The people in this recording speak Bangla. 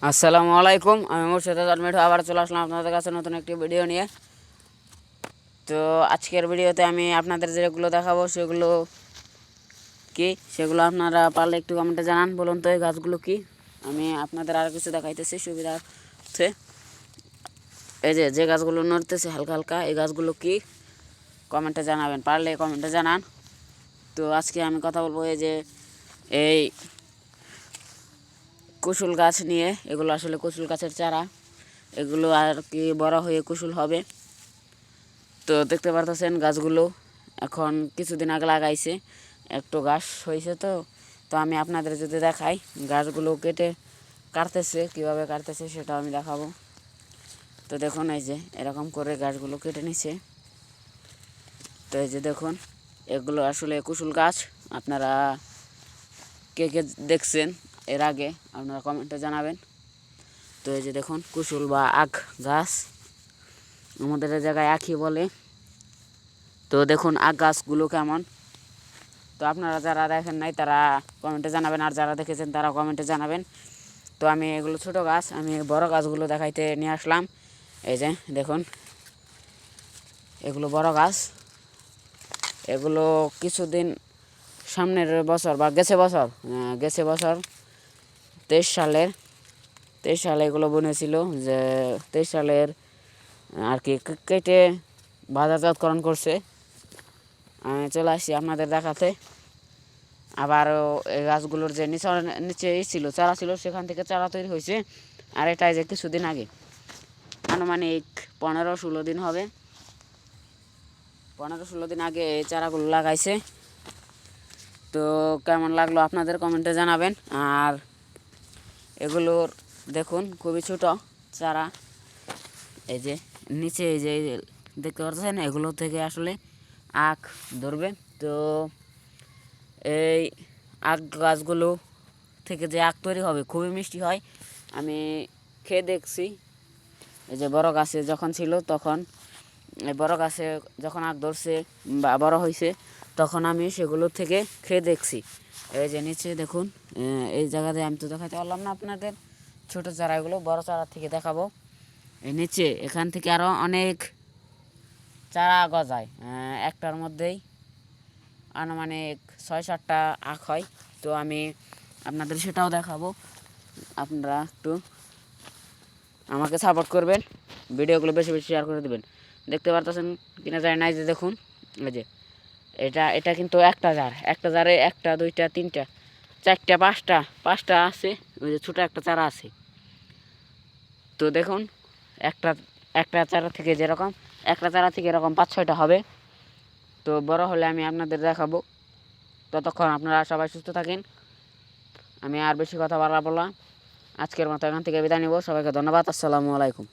আসসালামু আলাইকুম। আমি মুর্শিদ আজাদ মিঠু আবার চলে আসলাম আপনাদের কাছে নতুন একটি ভিডিও নিয়ে। তো আজকের ভিডিওতে আমি আপনাদের যেগুলো দেখাবো সেগুলো সেগুলো আপনারা পারলে একটু কমেন্টে জানান। বলুন তো এই গাছগুলো কি। আমি আপনাদের আর কিছু দেখাইতেছি সুবিধার্থে। এই যে গাছগুলো নড়তেছে হালকা হালকা, এই গাছগুলো কি কমেন্টে জানাবেন, পারলে কমেন্টে জানান। তো আজকে আমি কথা বলবো এই কুসুল গাছ নিয়ে। এগুলো আসলে কুসুল গাছের চারা, এগুলো আর কি বড় হয়ে কুসুল হবে। তো দেখতে পারতেছেন গাছগুলো এখন কিছুদিন আগে লাগাইছে, একটু গাছ হয়েছে। তো আমি আপনাদের যদি দেখাই গাছগুলো কাটতেছে, কীভাবে কাটতেছে সেটা আমি দেখাবো। তো দেখুন এই যে এরকম করে গাছগুলো কেটে নিছে। তো এই যে দেখুন এগুলো আসলে কুসুল গাছ। আপনারা কে কে দেখছেন এর আগে আপনারা কমেন্টে জানাবেন। তো এই যে দেখুন কুসুল বা আখ গাছ, আমাদের জায়গায় আখি বলে। তো দেখুন আখ গাছগুলো কেমন। তো আপনারা যারা দেখেন নাই তারা কমেন্টে জানাবেন, আর যারা দেখেছেন তারা কমেন্টে জানাবেন। তো আমি এগুলো ছোট গাছ, আমি বড় গাছগুলো দেখাইতে নিয়ে আসলাম। এই যে দেখুন এগুলো বড় গাছ। এগুলো কিছুদিন সামনের বছর বা গেছে বছর 23 সালে এগুলো বনেছিল, যে 23 সালের আর কি কেটে বাজারজাতকরণ করছে। আমি চলে আসছি আপনাদের দেখাতে। আবারও এই গাছগুলোর যে নিচে ছিল চারা ছিল, সেখান থেকে চারা তৈরি হয়েছে। আর এটাই যে কিছুদিন আগে আনুমানিক 15-16 দিন হবে, 15-16 দিন আগে এই চারাগুলো লাগাইছে। তো কেমন লাগলো আপনাদের কমেন্টে জানাবেন। আর এগুলোর দেখুন খুবই ছোট চারা। এই যে নিচে এই যে দেখতে পাচ্ছেন এগুলো থেকে আসলে আখ ধরবে। তো এই আখ গাছগুলো থেকে যে আখ তৈরি হবে খুবই মিষ্টি হয়, আমি খেয়ে দেখছি। এই যে বড় গাছে যখন ছিল তখন, এই বড় গাছে যখন আখ ধরছে বা বড় হয়েছে তখন আমি সেগুলো থেকে খেয়ে দেখছি। এই যে নিচে দেখুন, এই জায়গাতে আমি তো দেখাতে পারলাম না আপনাদের ছোটো চারাগুলো, বড় চারা থেকে দেখাবো। এই নিচে এখান থেকে আরও অনেক চারা গজায়, একটার মধ্যেই আনুমানিক 6-7টা আখ হয়। তো আমি আপনাদের সেটাও দেখাবো। আপনারা একটু আমাকে সাপোর্ট করবেন, ভিডিওগুলো বেশি বেশি শেয়ার করে দেবেন। দেখতে পারতেছেন কিনা যায় না, যে দেখুন এই যে এটা কিন্তু একটা জারে 1টা 2টা 3টা 4টা 5টা আছে। ওই যে ছোটো একটা চারা আছে। তো দেখুন একটা একটা চারা থেকে যেরকম একটা চারা থেকে এরকম 5-6টা হবে। তো বড় হলে আমি আপনাদের দেখাবো। ততক্ষণ আপনারা সবাই সুস্থ থাকেন। আমি আর বেশি কথা বাড়াবো না, আজকের মতো এখান থেকে বিদায় নেব। সবাইকে ধন্যবাদ। আসসালামু আলাইকুম।